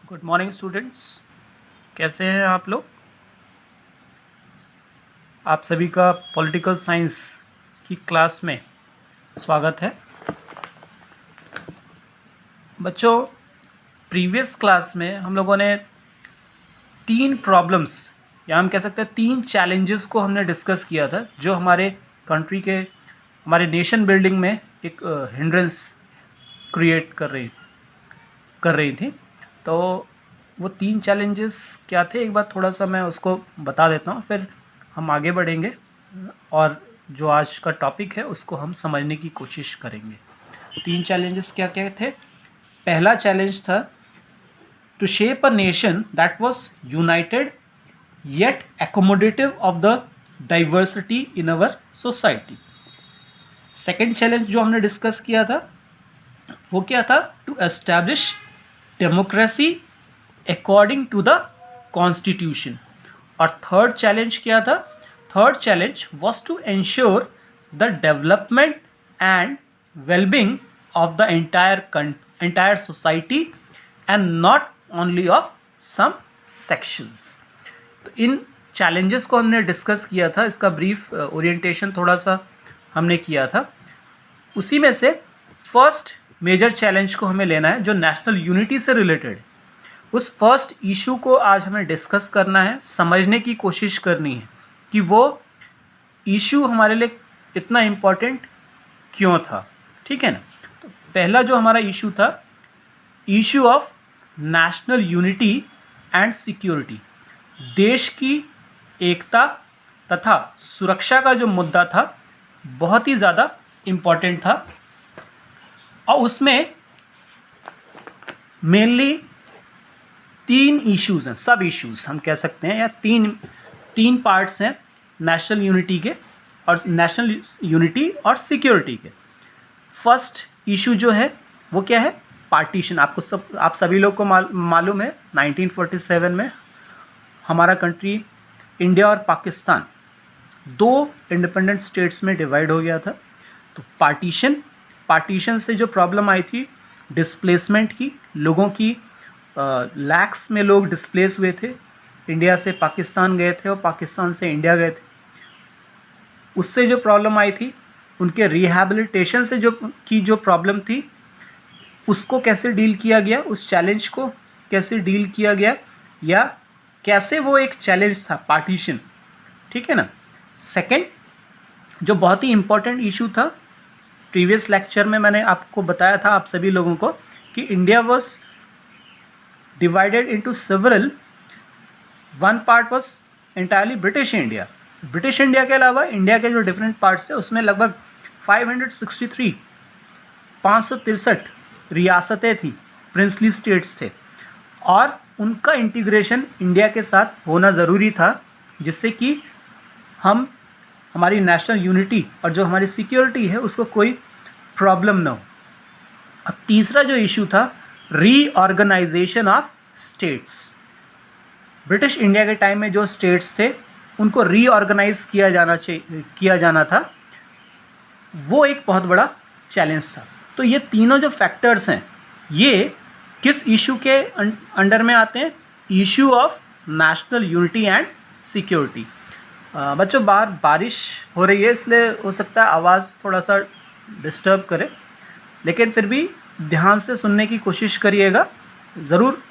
Good morning students, कैसे हैं आप लोग। आप सभी का पॉलिटिकल साइंस की क्लास में स्वागत है। बच्चों, प्रीवियस क्लास में हम लोगों ने तीन प्रॉब्लम्स या हम कह सकते हैं तीन चैलेंजेस को हमने डिस्कस किया था, जो हमारे कंट्री के, हमारे नेशन बिल्डिंग में एक हिंड्रेंस क्रिएट कर रही थी। तो वो तीन चैलेंजेस क्या थे, एक बार थोड़ा सा मैं उसको बता देता हूँ, फिर हम आगे बढ़ेंगे और जो आज का टॉपिक है उसको हम समझने की कोशिश करेंगे। तीन चैलेंजेस क्या क्या थे। पहला चैलेंज था to shape a nation that was united yet accommodative of the diversity in our society. Second challenge जो हमने डिस्कस किया था वो क्या था, to establish democracy according to the constitution. और थर्ड चैलेंज क्या था, third challenge was to ensure the development and wellbeing of the entire society and not only of some sections. तो इन चैलेंजेस को हमने डिस्कस किया था, इसका ब्रीफ ओरिएंटेशन थोड़ा सा हमने किया था। उसी में से फर्स्ट मेजर चैलेंज को हमें लेना है जो नेशनल यूनिटी से रिलेटेड। उस फर्स्ट इशू को आज हमें डिस्कस करना है, समझने की कोशिश करनी है कि वो इशू हमारे लिए इतना इम्पोर्टेंट क्यों था। ठीक है ना। तो पहला जो हमारा इशू था, issue of national unity and security. देश की एकता तथा सुरक्षा का जो मुद्दा था बहुत ही ज़्यादा इम्पोर्टेंट था, और उसमें मेनली तीन इश्यूज हैं, सब इश्यूज हम कह सकते हैं, या तीन पार्ट्स हैं नेशनल यूनिटी के, और नेशनल यूनिटी और सिक्योरिटी के। फर्स्ट इशू जो है वो क्या है, पार्टीशन। आप सभी लोग को मालूम है 1947 में हमारा कंट्री इंडिया और पाकिस्तान दो इंडिपेंडेंट स्टेट्स में डिवाइड हो गया था। तो पार्टीशन से जो प्रॉब्लम आई थी डिस्प्लेसमेंट की, लोगों की लैक्स में लोग डिस्प्लेस हुए थे, इंडिया से पाकिस्तान गए थे और पाकिस्तान से इंडिया गए थे। उससे जो प्रॉब्लम आई थी, उनके रिहैबिलिटेशन से जो प्रॉब्लम थी, उसको कैसे डील किया गया, उस चैलेंज को कैसे डील किया गया, या कैसे वो एक चैलेंज था पार्टीशन। ठीक है ना। सेकंड जो बहुत ही इम्पोर्टेंट इशू था, प्रीवियस लेक्चर में मैंने आपको बताया था आप सभी लोगों को कि India was divided into several, one part was entirely British India. British India के अलावा इंडिया के जो डिफरेंट पार्ट्स थे उसमें लगभग 563 रियासतें थी, प्रिंसली स्टेट्स थे, और उनका इंटीग्रेशन इंडिया के साथ होना ज़रूरी था, जिससे कि हमारी नेशनल यूनिटी और जो हमारी सिक्योरिटी है उसको कोई प्रॉब्लम ना हो। और तीसरा जो इशू था, reorganisation of states. British India के टाइम में जो स्टेट्स थे उनको रीऑर्गेनाइज किया जाना था, वो एक बहुत बड़ा चैलेंज था। तो ये तीनों जो फैक्टर्स हैं ये किस इशू के अंडर में आते हैं, issue of national unity and security. बच्चों, बाहर बारिश हो रही है, इसलिए हो सकता है आवाज़ थोड़ा सा डिस्टर्ब करे, लेकिन फिर भी ध्यान से सुनने की कोशिश करिएगा, ज़रूर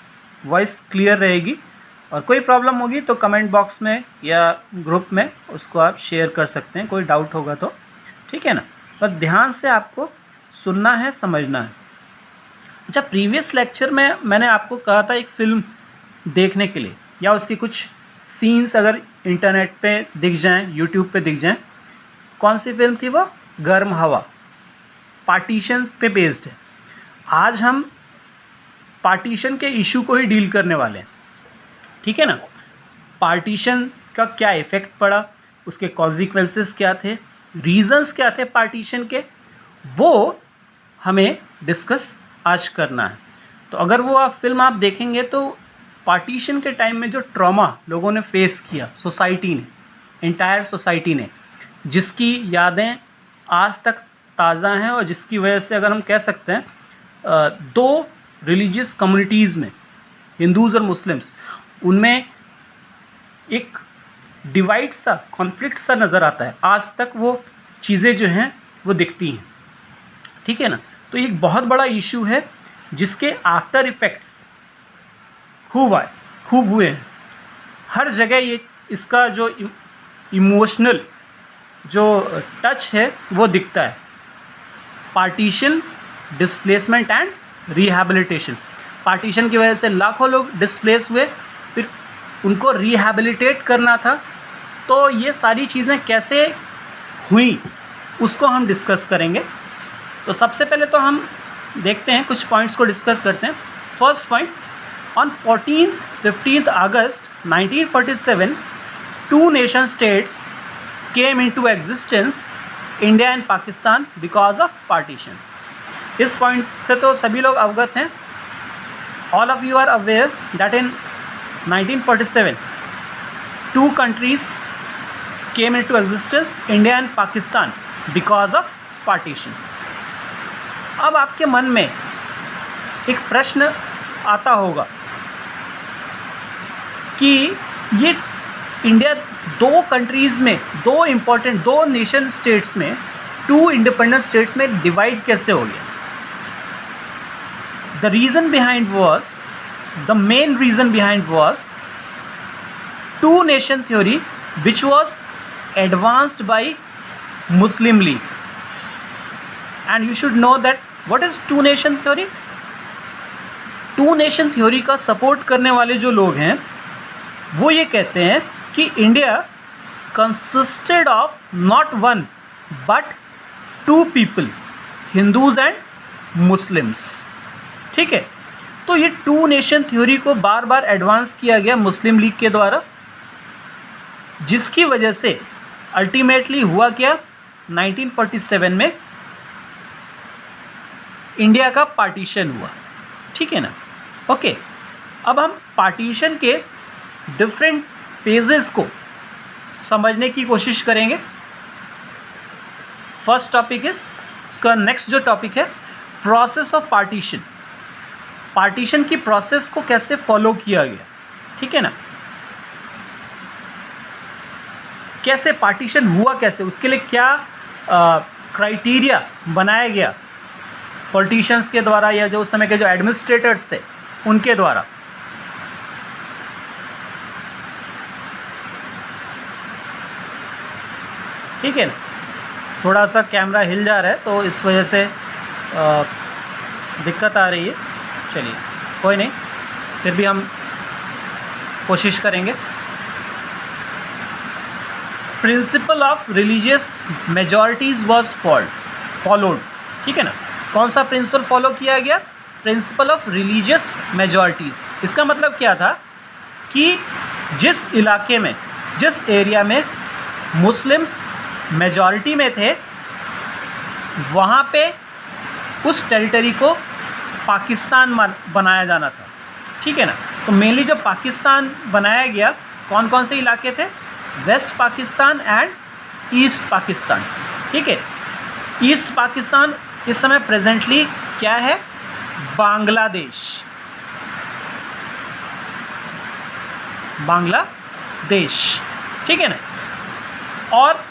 वॉइस क्लियर रहेगी। और कोई प्रॉब्लम होगी तो कमेंट बॉक्स में या ग्रुप में उसको आप शेयर कर सकते हैं, कोई डाउट होगा तो। ठीक है ना। पर ध्यान से आपको सुनना है, समझना है। अच्छा, प्रीवियस लेक्चर में मैंने आपको कहा था एक फ़िल्म देखने के लिए, या उसके कुछ सीन्स अगर इंटरनेट पे दिख जाएं, यूट्यूब पे दिख जाएं। कौन सी फिल्म थी वो? गर्म हवा, पार्टीशन पे बेस्ड है। आज हम पार्टीशन के इशू को ही डील करने वाले हैं। ठीक है ना। पार्टीशन का क्या इफ़ेक्ट पड़ा, उसके कॉन्सिक्वेंसेस क्या थे, रीजंस क्या थे पार्टीशन के, वो हमें डिस्कस आज करना है। तो अगर वो फिल्म आप देखेंगे तो पार्टीशन के टाइम में जो ट्रॉमा लोगों ने फेस किया, सोसाइटी ने, एंटायर सोसाइटी ने, जिसकी यादें आज तक ताज़ा हैं, और जिसकी वजह से अगर हम कह सकते हैं दो रिलीजियस कम्युनिटीज़ में हिंदूज़ और मुस्लिम्स, उनमें एक डिवाइड सा, कॉन्फ्लिक्ट सा नज़र आता है। आज तक वो चीज़ें जो हैं वो दिखती हैं, ठीक है ना। तो एक बहुत बड़ा इशू है जिसके आफ्टर इफ़ेक्ट्स खूब हुए हैं हर जगह। ये इसका जो इमोशनल जो टच है वो दिखता है। Partition, displacement and rehabilitation. Partition की वजह से लाखों लोग डिस्प्लेस हुए, फिर उनको रिहैबिलिटेट करना था। तो ये सारी चीज़ें कैसे हुई उसको हम डिस्कस करेंगे। तो सबसे पहले तो हम देखते हैं, कुछ पॉइंट्स को डिस्कस करते हैं। First point, on 15th August 1947 two nation states came into existence, India and Pakistan, because of partition. इस पॉइंट से तो सभी लोग अवगत हैं। All of you are aware that in 1947 two countries came into existence, India and Pakistan, because of partition. अब आपके मन में एक प्रश्न आता होगा कि ये इंडिया दो कंट्रीज़ में, दो नेशन स्टेट्स में, टू इंडिपेंडेंट स्टेट्स में डिवाइड कैसे हो गया। The main reason behind was two nation theory which was advanced by Muslim League. And you should know that what is two nation theory. Two nation theory का support करने वाले जो लोग हैं वो ये कहते हैं कि India consisted of not one but two people, Hindus and Muslims, ठीक है। तो ये टू नेशन थ्योरी को बार बार एडवांस किया गया मुस्लिम लीग के द्वारा, जिसकी वजह से अल्टीमेटली हुआ क्या, 1947 में इंडिया का पार्टीशन हुआ, ठीक है ना। ओके, अब हम पार्टीशन के डिफरेंट फेजेस को समझने की कोशिश करेंगे। फर्स्ट टॉपिक इज, उसका नेक्स्ट जो टॉपिक है, प्रोसेस ऑफ पार्टीशन। पार्टीशन की प्रोसेस को कैसे फॉलो किया गया, ठीक है ना। कैसे पार्टीशन हुआ, कैसे, उसके लिए क्या क्राइटेरिया बनाया गया पॉलिटिशियंस के द्वारा या जो उस समय के जो एडमिनिस्ट्रेटर्स थे उनके द्वारा। ठीक है ना, थोड़ा सा कैमरा हिल जा रहा है तो इस वजह से दिक्कत आ रही है। चलिए कोई नहीं, फिर भी हम कोशिश करेंगे। Principle of religious majorities was followed, ठीक है ना। कौन सा प्रिंसिपल फॉलो किया गया, प्रिंसिपल ऑफ रिलीजियस मेजॉरिटीज़। इसका मतलब क्या था कि जिस इलाके में, जिस एरिया में मुस्लिम्स मेजॉरिटी में थे, वहाँ पे उस टेरिटरी को पाकिस्तान बनाया जाना था, ठीक है ना। तो मेनली जब पाकिस्तान बनाया गया, कौन कौन से इलाके थे, West Pakistan and East Pakistan, ठीक है। ईस्ट पाकिस्तान इस समय प्रेजेंटली क्या है, बांग्लादेश, ठीक है ना। और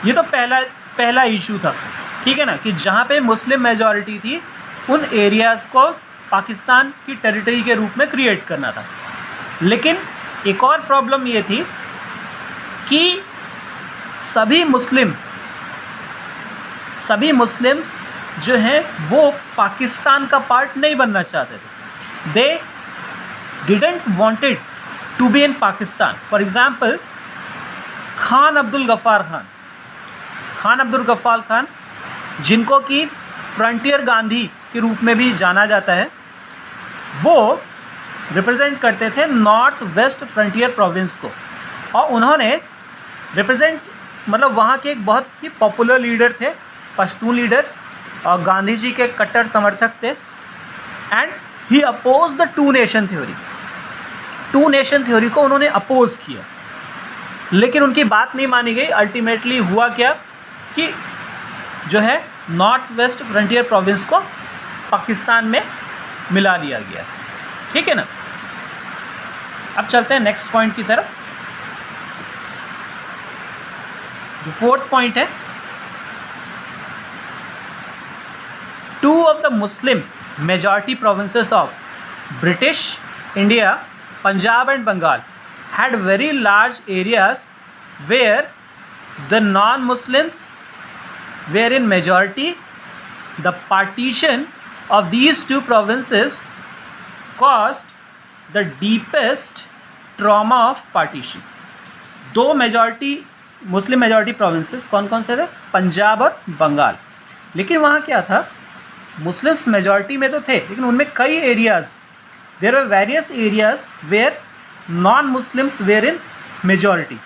ये तो पहला इशू था, ठीक है ना, कि जहाँ पे मुस्लिम मेजॉरिटी थी उन एरियाज़ को पाकिस्तान की टेरिटरी के रूप में क्रिएट करना था। लेकिन एक और प्रॉब्लम ये थी कि सभी मुस्लिम्स जो हैं वो पाकिस्तान का पार्ट नहीं बनना चाहते थे। They didn't wanted to be in Pakistan. For example, Khan Abdul Gaffar Khan, जिनको कि फ्रंटियर गांधी के रूप में भी जाना जाता है, वो रिप्रेजेंट करते थे नॉर्थ वेस्ट फ्रंटियर प्रोविंस को। और उन्होंने मतलब वहाँ के एक बहुत ही पॉपुलर लीडर थे, पश्तून लीडर, और गांधी जी के कट्टर समर्थक थे। And he oppose the two nation theory को उन्होंने अपोज किया, लेकिन उनकी बात नहीं मानी गई। अल्टीमेटली हुआ क्या कि जो है नॉर्थ वेस्ट फ्रंटियर प्रोविंस को पाकिस्तान में मिला लिया गया, ठीक है ना। अब चलते हैं नेक्स्ट पॉइंट की तरफ। जो फोर्थ पॉइंट है, 2 of the Muslim majority provinces of British India, Punjab and Bengal, had very large areas where the non-Muslims were in majority. The partition of these 2 provinces caused the deepest trauma of partition. 2 majority Muslim majority provinces कौन कौन से थे? पंजाब और बंगाल। लेकिन वहाँ क्या था, Muslims majority में तो थे, लेकिन उनमें कई areas, there are various areas where non Muslims were in majority.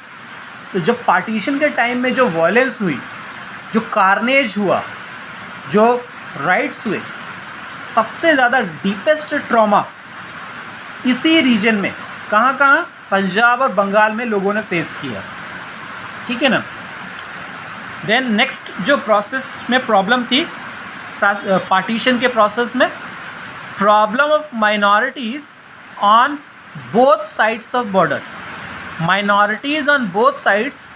तो जब पार्टीशन के टाइम में जो वायलेंस हुई, जो कार्नेज हुआ, जो राइट्स हुए, सबसे ज़्यादा डीपेस्ट ट्रॉमा इसी रीजन में, कहाँ कहाँ, पंजाब और बंगाल में लोगों ने फेस किया। ठीक है ना। देन नेक्स्ट जो प्रोसेस में प्रॉब्लम थी पार्टीशन के प्रोसेस में, problem of minorities on both sides of border. Minorities on both sides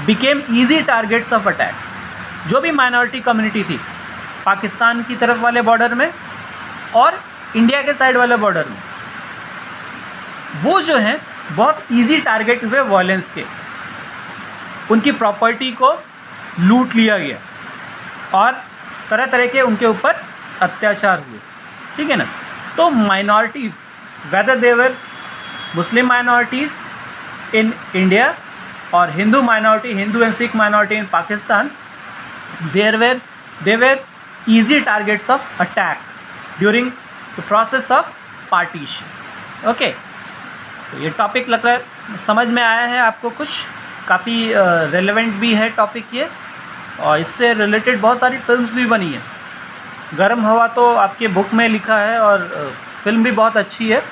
became easy targets of attack. जो भी माइनॉरिटी कम्युनिटी थी पाकिस्तान की तरफ वाले बॉर्डर में और इंडिया के साइड वाले बॉर्डर में, वो जो हैं बहुत इजी टारगेट हुए वायलेंस के। उनकी प्रॉपर्टी को लूट लिया गया और तरह तरह के उनके ऊपर अत्याचार हुए। ठीक है ना। तो minorities, whether they were Muslim minorities in India और Hindu minority, Hindu and Sikh minority in Pakistan, they were easy targets of attack during the process of partition। Okay, तो ये टॉपिक लग रहा है समझ में आया है आपको, कुछ काफ़ी रेलेवेंट भी है टॉपिक ये, और इससे रिलेटेड बहुत सारी फिल्म्स भी बनी है। गर्म हवा तो आपके बुक में लिखा है और फिल्म भी बहुत अच्छी है।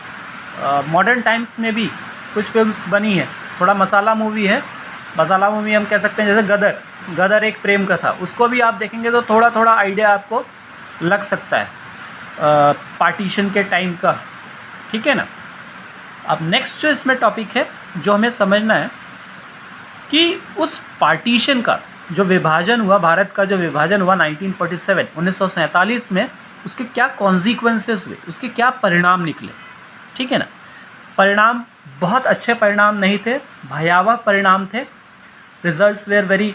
मॉडर्न टाइम्स में भी कुछ फिल्म्स बनी है। थोड़ा मसाला मूवी है, मसाला मूवी हम कह सकते हैं, जैसे गदर एक प्रेम कथा, उसको भी आप देखेंगे तो थोड़ा थोड़ा आइडिया आपको लग सकता है पार्टीशन के टाइम का। ठीक है ना। अब नेक्स्ट जो इसमें टॉपिक है जो हमें समझना है कि उस पार्टीशन का जो विभाजन हुआ, भारत का जो विभाजन हुआ 1947 में, उसके क्या कॉन्सिक्वेंसेस हुए, उसके क्या परिणाम निकले। ठीक है ना। परिणाम बहुत अच्छे परिणाम नहीं थे, भयावह परिणाम थे। रिजल्ट्स वेर वेरी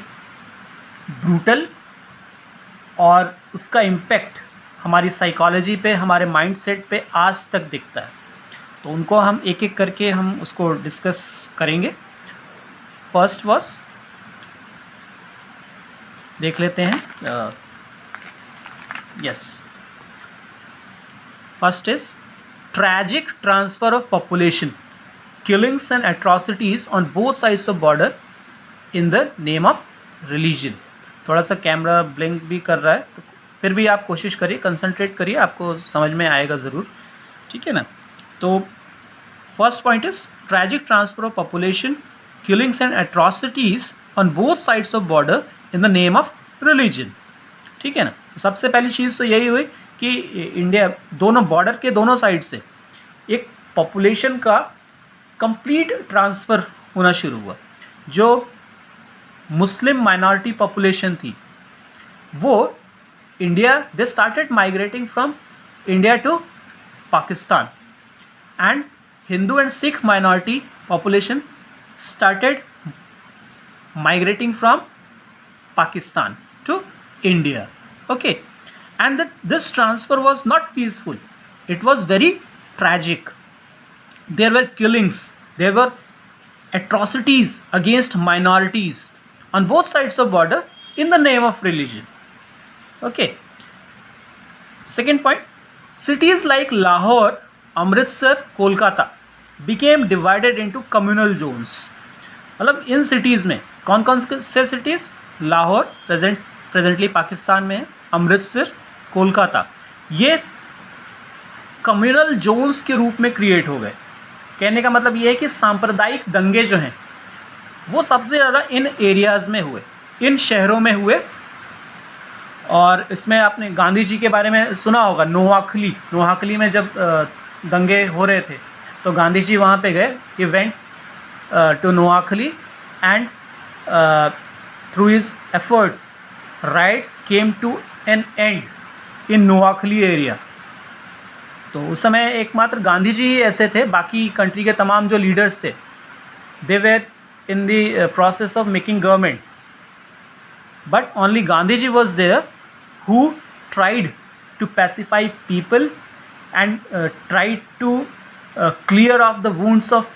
ब्रूटल और उसका इम्पैक्ट हमारी साइकोलॉजी पे, हमारे माइंडसेट पे आज तक दिखता है। तो उनको हम एक एक करके हम उसको डिस्कस करेंगे। फर्स्ट वर्स देख लेते हैं। Yes, first is tragic transfer of population, killings and atrocities on both sides of border in the name of religion। थोड़ा सा कैमरा ब्लिंक भी कर रहा है, तो फिर भी आप कोशिश करिए, कंसंट्रेट करिए, आपको समझ में आएगा ज़रूर। ठीक है ना। तो first point is tragic transfer of population, killings and atrocities on both sides of border in the name of religion. ठीक है ना। तो सबसे पहली चीज़ तो यही हुई कि इंडिया दोनों बॉर्डर के दोनों साइड से एक पॉपुलेशन का कंप्लीट ट्रांसफ़र होना शुरू हुआ। जो मुस्लिम माइनॉरिटी पॉपुलेशन थी वो India, they started migrating from India to Pakistan, and Hindu and Sikh minority population started migrating from Pakistan to India। Okay, and this transfer was not peaceful, it was very tragic। There were killings, there were atrocities against minorities on both sides of border in the name of religion। Okay, second point, cities like Lahore, Amritsar, Kolkata became divided into communal zones। मतलब in cities में कौन कौन से cities, Lahore presently Pakistan में है, अमृतसर, कोलकाता, ये communal Jones के रूप में क्रिएट हो गए। कहने का मतलब ये है कि सांप्रदायिक दंगे जो हैं वो सबसे ज़्यादा इन एरियाज़ में हुए, इन शहरों में हुए। और इसमें आपने गांधी जी के बारे में सुना होगा, नोआखली में जब दंगे हो रहे थे तो गांधी जी वहाँ पे गए, he went to Noakhali and through his efforts riots came to an end in Noakhali area। तो उस समय एकमात्र गांधी जी ही ऐसे थे, बाकी कंट्री के तमाम जो लीडर्स थे they were in the process of making government, but only Gandhi ji was there who tried to pacify people and tried to clear off the wounds of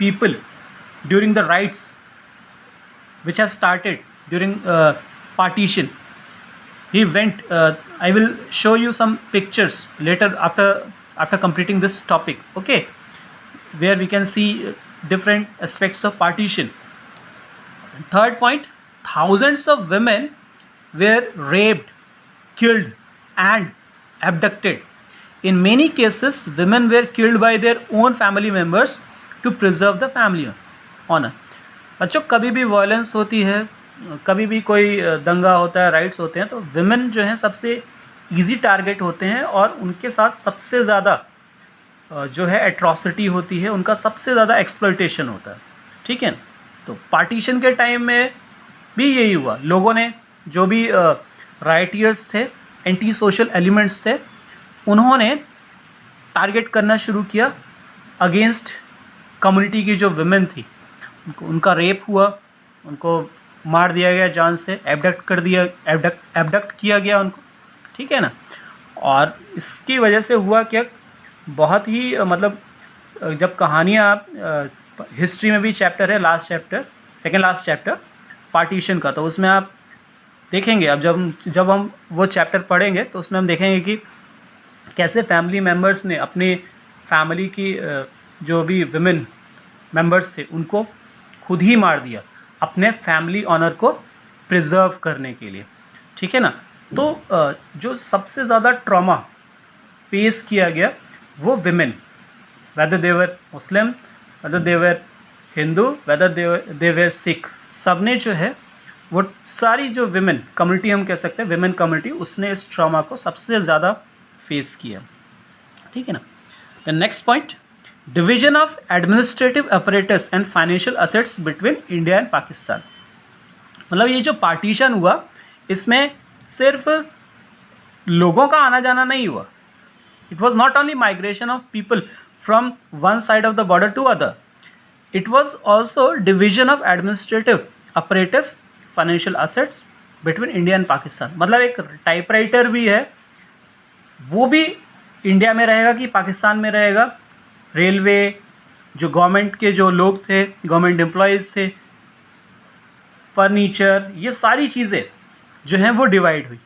people during the riots which have started during partition. He went, I will show you some pictures later after completing this topic, okay, where we can see different aspects of partition. Third point, thousands of women were raped, killed and abducted. In many cases, women were killed by their own family members to preserve the family honor. बच्चों, कभी भी violence होती है, कभी भी कोई दंगा होता है, राइट्स होते हैं, तो विमेन जो हैं सबसे इजी टारगेट होते हैं और उनके साथ सबसे ज़्यादा जो है एट्रॉसिटी होती है, उनका सबसे ज़्यादा एक्सप्लॉयटेशन होता है, ठीक है। तो पार्टीशन के टाइम में भी यही हुआ। लोगों ने, जो भी राइटियर्स थे, एंटी सोशल एलिमेंट्स थे, उन्होंने टारगेट करना शुरू किया अगेंस्ट कम्युनिटी की जो विमेन थी। उनका रेप हुआ, उनको मार दिया गया जान से, एबडक्ट किया गया उनको, ठीक है ना। और इसकी वजह से हुआ क्या, बहुत ही मतलब जब कहानियाँ आप हिस्ट्री में भी चैप्टर है, last chapter, second last chapter partition का, तो उसमें आप देखेंगे, अब जब हम वो चैप्टर पढ़ेंगे तो उसमें हम देखेंगे कि कैसे फैमिली मेम्बर्स ने अपनी फैमिली की जो भी विमेन मेम्बर्स थे उनको खुद ही मार दिया अपने फैमिली ऑनर को प्रिजर्व करने के लिए, ठीक है ना। तो जो सबसे ज़्यादा ट्रॉमा फेस किया गया वो women, whether they were Muslim, whether they were Hindu, whether they were Sikh, सब ने जो है वो सारी जो विमेन कम्युनिटी, हम कह सकते हैं विमेन कम्युनिटी, उसने इस ट्रॉमा को सबसे ज़्यादा फेस किया, ठीक है ना। The next point, division of administrative apparatus and financial assets between India and Pakistan. मतलब ये जो पार्टीशन हुआ, इसमें सिर्फ लोगों का आना जाना नहीं हुआ, it was not only migration of people from one side of the border to other, it was also division of administrative apparatus, financial assets between India and Pakistan. मतलब एक टाइपराइटर भी है, वो भी इंडिया में रहेगा कि पाकिस्तान में रहेगा। रेलवे, जो गवर्नमेंट के जो लोग थे, गवर्नमेंट एम्प्लॉयज़ थे, फर्नीचर, ये सारी चीज़ें जो हैं वो डिवाइड हुई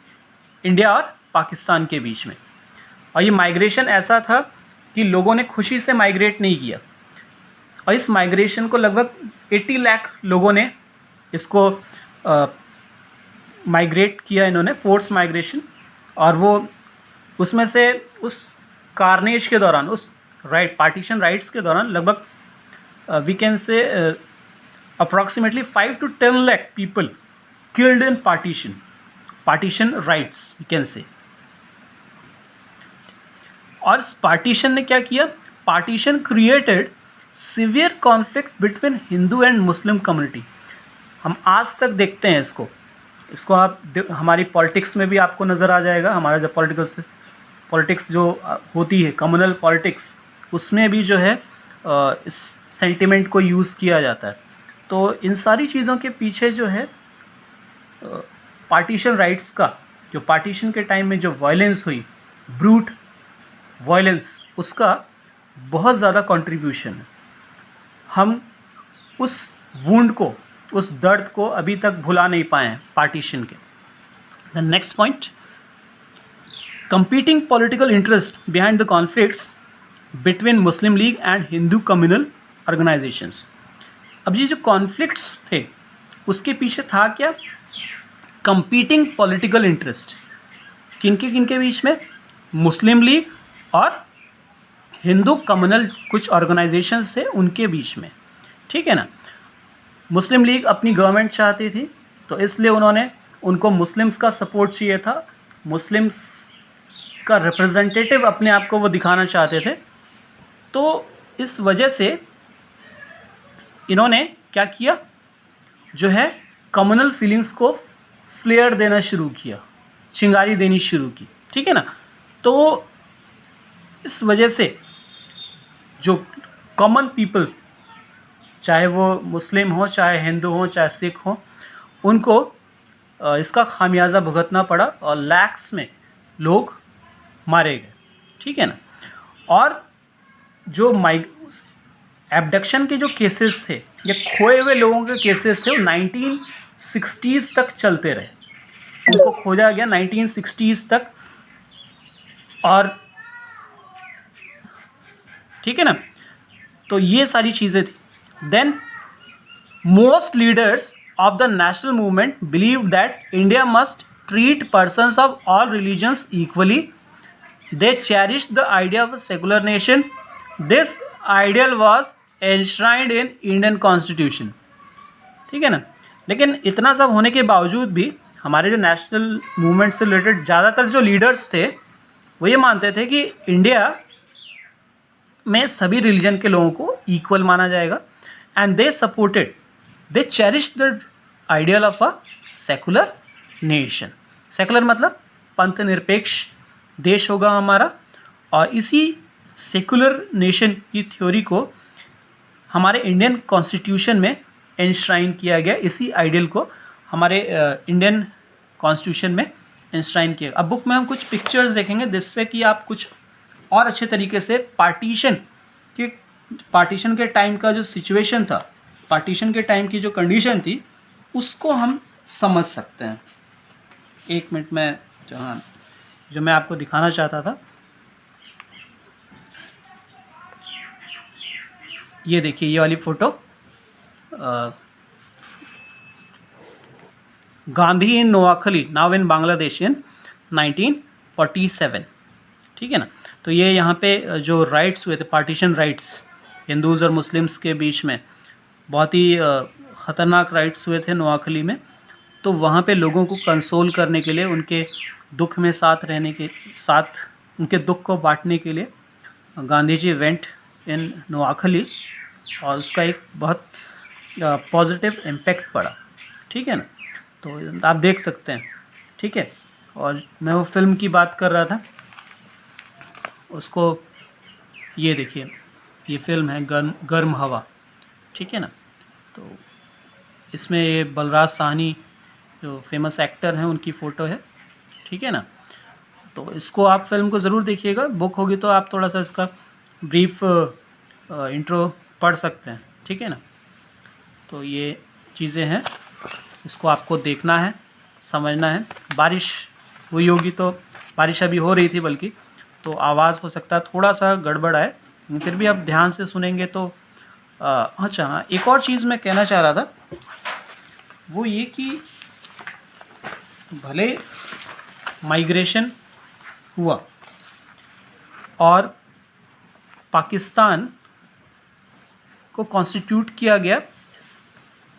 इंडिया और पाकिस्तान के बीच में। और ये माइग्रेशन ऐसा था कि लोगों ने खुशी से माइग्रेट नहीं किया, और इस माइग्रेशन को लगभग 80 लाख लोगों ने इसको माइग्रेट किया, इन्होंने फोर्स माइग्रेशन। और वो उसमें से उस कार्नेज के दौरान, उस पार्टीशन राइट्स के दौरान लगभग we can say approximately 5 to 10 lakh people killed in partition riots we can say. और इस पार्टीशन ने क्या किया, partition created severe conflict between Hindu and Muslim community. हम आज तक देखते हैं इसको आप हमारी पॉलिटिक्स में भी आपको नज़र आ जाएगा। हमारा जो पॉलिटिक्स जो होती है, कम्युनल पॉलिटिक्स, उसमें भी जो है इस सेंटिमेंट को यूज़ किया जाता है। तो इन सारी चीज़ों के पीछे जो है पार्टीशन राइट्स का, जो पार्टीशन के टाइम में जो वायलेंस हुई, ब्रूट वायलेंस, उसका बहुत ज़्यादा कंट्रीब्यूशन है। हम उस वुंड को, उस दर्द को अभी तक भुला नहीं पाए हैं पार्टीशन के। The next point, competing political interest behind the conflicts between Muslim League and Hindu communal organizations। अब ये जो कॉन्फ्लिक्ट्स थे उसके पीछे था क्या, competing political interest, किनके बीच में, मुस्लिम लीग और हिंदू कम्युनल कुछ ऑर्गेनाइजेशंस थे उनके बीच में, ठीक है ना। मुस्लिम लीग अपनी गवर्नमेंट चाहती थी, तो इसलिए उनको मुस्लिम्स का सपोर्ट चाहिए था, मुस्लिम्स का रिप्रेजेंटेटिव अपने आप को वो दिखाना चाहते थे। तो इस वजह से इन्होंने क्या किया, जो है कम्युनल फीलिंग्स को फ्लेयर देना शुरू किया, चिंगारी देनी शुरू की, ठीक है ना। तो इस वजह से जो कॉमन पीपल, चाहे वो मुस्लिम हो, चाहे हिंदू हो, चाहे सिख हो, उनको इसका खामियाजा भुगतना पड़ा और लैक्स में लोग मारे गए, ठीक है ना। और जो एब्डक्शन के जो केसेस थे या खोए हुए लोगों के केसेस थे वो 1960s तक चलते रहे, उनको खोजा गया 1960s तक, और ठीक है ना। तो ये सारी चीज़ें थी। Then most leaders of the national movement believed that India must treat persons of all religions equally. They cherished the idea of a secular nation. This ideal was enshrined in Indian Constitution. ठीक है ना। लेकिन इतना सब होने के बावजूद भी हमारे जो नेशनल मूवमेंट से रिलेटेड ज़्यादातर जो लीडर्स थे वो ये मानते थे कि इंडिया में सभी रिलीजन के लोगों को इक्वल माना जाएगा, and they supported, they cherished the ideal of a secular nation. Secular मतलब पंथ निरपेक्ष देश होगा हमारा, और इसी सेकुलर नेशन की थ्योरी को हमारे इंडियन कॉन्स्टिट्यूशन में एनश्राइन किया गया, इसी आइडियल को हमारे इंडियन कॉन्स्टिट्यूशन में एनश्राइन किया। अब बुक में हम कुछ पिक्चर्स देखेंगे जिससे कि आप कुछ और अच्छे तरीके से पार्टीशन के टाइम का जो सिचुएशन था, पार्टीशन के टाइम की जो कंडीशन थी, उसको हम समझ सकते हैं। एक मिनट में जो मैं आपको दिखाना चाहता था, ये देखिए, ये वाली photo Gandhi in Noakhali, now in Bangladesh, in 1947, ठीक है ना। तो ये यहाँ पे जो राइट्स हुए थे, पार्टीशन राइट्स, हिंदूज़ और मुस्लिम्स के बीच में बहुत ही ख़तरनाक राइट्स हुए थे नोआखली में। तो वहाँ पे लोगों को कंसोल करने के लिए, उनके दुख में साथ रहने के साथ, उनके दुख को बांटने के लिए गांधी जी वेंट इन नोआखली, और उसका एक बहुत पॉजिटिव इम्पैक्ट पड़ा, ठीक है ना। तो आप देख सकते हैं, ठीक है। और मैं वो फिल्म की बात कर रहा था, उसको ये देखिए, ये फिल्म है गर्म हवा, ठीक है ना। तो इसमें ये बलराज साहनी जो फेमस एक्टर हैं उनकी फ़ोटो है, ठीक है ना। तो इसको आप फिल्म को ज़रूर देखिएगा, बुक होगी तो आप थोड़ा सा इसका ब्रीफ इंट्रो पढ़ सकते हैं, ठीक है ना। तो ये चीज़ें हैं, इसको आपको देखना है, समझना है। बारिश हुई होगी, तो बारिश अभी हो रही थी बल्कि, तो आवाज़ हो सकता है थोड़ा सा गड़बड़ आए, फिर भी आप ध्यान से सुनेंगे तो अच्छा। हाँ, एक और चीज़ मैं कहना चाह रहा था, वो ये कि भले माइग्रेशन हुआ और पाकिस्तान को कॉन्स्टिट्यूट किया गया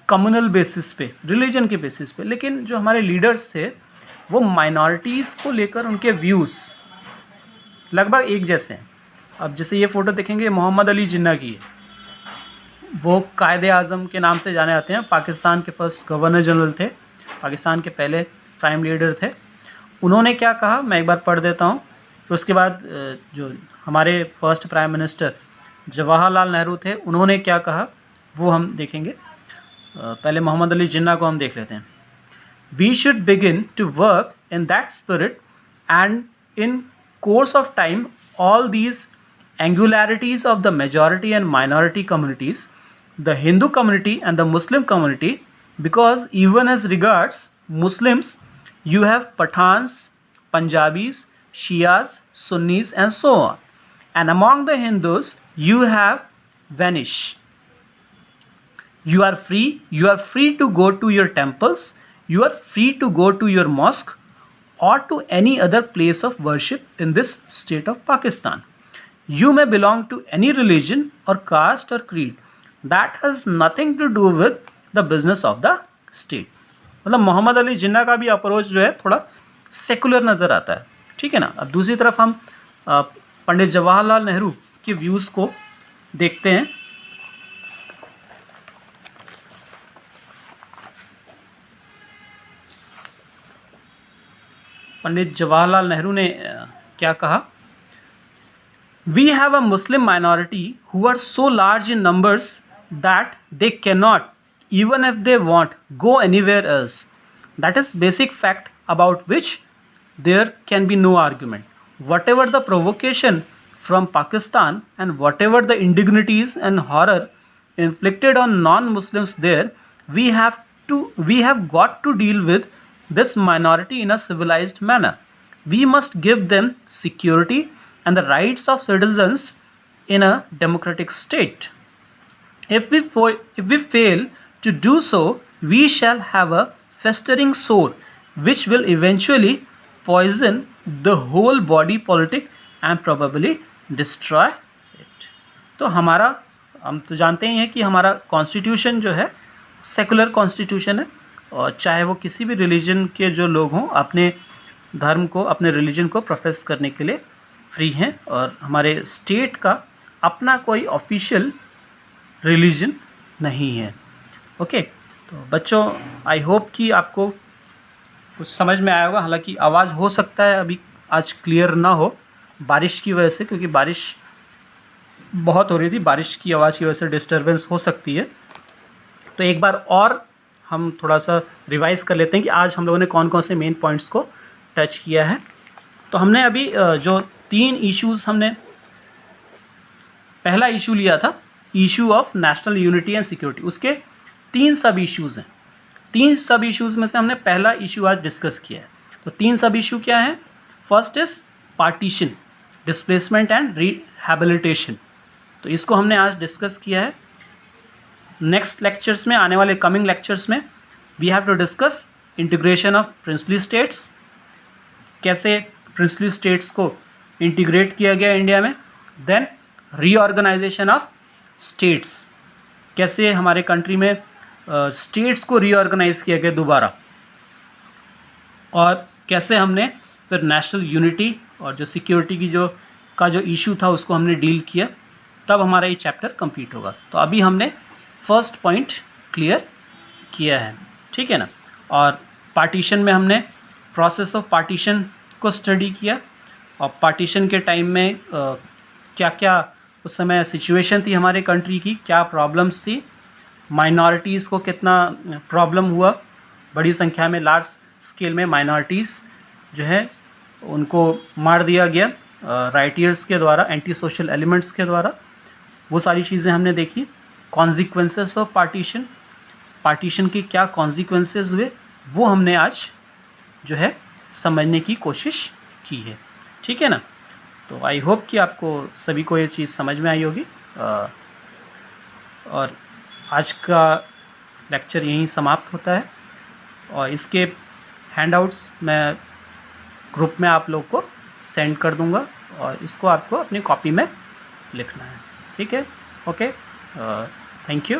कम्युनल बेसिस पे, रिलीजन के बेसिस पे, लेकिन जो हमारे लीडर्स थे वो माइनॉरिटीज़ को लेकर उनके व्यूज़ लगभग एक जैसे हैं। अब जैसे ये फ़ोटो देखेंगे, मोहम्मद अली जिन्ना की है, वो कायदे आज़म के नाम से जाने जाते हैं, पाकिस्तान के फर्स्ट गवर्नर जनरल थे, पाकिस्तान के पहले प्राइम लीडर थे। उन्होंने क्या कहा, मैं एक बार पढ़ देता हूँ, फिर उसके बाद जो हमारे first prime minister Jawaharlal Nehru थे, उन्होंने क्या कहा वो हम देखेंगे। पहले मोहम्मद अली जिन्ना को हम देख लेते हैं। We should begin to work in that spirit, and in course of time all these angularities of the majority and minority communities, the Hindu community and the Muslim community, because even as regards Muslims you have Pathans, Punjabis, Shias, Sunnis and so on, and among the Hindus you have Vanish. You are free to go to your temples, you are free to go to your mosque or to any other place of worship in this state of Pakistan. You may belong to any religion or caste or creed. That has nothing to do with the business of the state. मतलब मोहम्मद अली जिन्ना का भी approach जो है थोड़ा secular नज़र आता है, ठीक है ना। अब दूसरी तरफ हम पंडित जवाहरलाल नेहरू के व्यूज़ को देखते हैं। पंडित जवाहरलाल नेहरू ने क्या कहा? We have a Muslim minority who are so large in numbers that they cannot, even if they want, go anywhere else. That is basic fact about which there can be no argument. Whatever the provocation from Pakistan and whatever the indignities and horror inflicted on non-Muslims there, we have got to deal with this minority in a civilized manner. We must give them security and the rights of citizens in a democratic state. If we fail to do so, we shall have a festering sore which will eventually poison the whole body politic and probably destroy it. तो हम तो जानते ही हैं कि हमारा constitution जो है secular constitution है, और चाहे वो किसी भी रिलीजन के जो लोग हों अपने धर्म को, अपने रिलीजन को प्रोफेस करने के लिए फ्री हैं, और हमारे स्टेट का अपना कोई ऑफिशियल रिलीजन नहीं है। ओके, तो बच्चों आई होप कि आपको कुछ समझ में आया होगा। हालांकि आवाज़ हो सकता है अभी आज क्लियर ना हो बारिश की वजह से, क्योंकि बारिश बहुत हो रही थी, बारिश की आवाज़ की वजह से डिस्टर्बेंस हो सकती है। तो एक बार और हम थोड़ा सा रिवाइज़ कर लेते हैं कि आज हम लोगों ने कौन कौन से मेन पॉइंट्स को टच किया है। तो हमने अभी जो 3 इश्यूज़ हमने पहला इशू लिया था, issue of national unity and security, उसके 3 सब इश्यूज़ हैं। 3 सब इश्यूज़ में से हमने पहला इशू आज डिस्कस किया है। तो 3 सब इशू क्या हैं? First is partition, displacement and rehabilitation. तो इसको हमने आज डिस्कस किया है। नेक्स्ट लेक्चर्स में, आने वाले कमिंग लेक्चर्स में, we have to discuss integration of princely states, कैसे प्रिंसली स्टेट्स को इंटीग्रेट किया गया इंडिया में। देन रीऑर्गेनाइजेशन ऑफ स्टेट्स, कैसे हमारे कंट्री में स्टेट्स को रीऑर्गेनाइज किया गया दोबारा, और कैसे हमने फिर नेशनल यूनिटी और जो सिक्योरिटी की जो इशू था उसको हमने डील किया। तब हमारा ये चैप्टर कंप्लीट होगा। तो अभी हमने फर्स्ट पॉइंट क्लियर किया है, ठीक है ना। और पार्टीशन में हमने प्रोसेस ऑफ पार्टीशन को स्टडी किया, और पार्टीशन के टाइम में क्या क्या उस समय सिचुएशन थी हमारे कंट्री की, क्या प्रॉब्लम्स थी, माइनॉरिटीज़ को कितना प्रॉब्लम हुआ, बड़ी संख्या में लार्ज स्केल में माइनॉरिटीज़ जो है उनको मार दिया गया राइटियर्स के द्वारा, एंटी सोशल एलिमेंट्स के द्वारा। वो सारी चीज़ें हमने देखी। कॉन्सिक्वेंसेस ऑफ पार्टीशन, पार्टीशन के क्या कॉन्सिक्वेंसेस हुए, वो हमने आज जो है समझने की कोशिश की है, ठीक है ना। तो आई होप कि आपको सभी को ये चीज़ समझ में आई होगी। और आज का लेक्चर यहीं समाप्त होता है, और इसके हैंडआउट्स मैं ग्रुप में आप लोग को सेंड कर दूंगा, और इसको आपको अपनी कॉपी में लिखना है, ठीक है। Okay, thank you.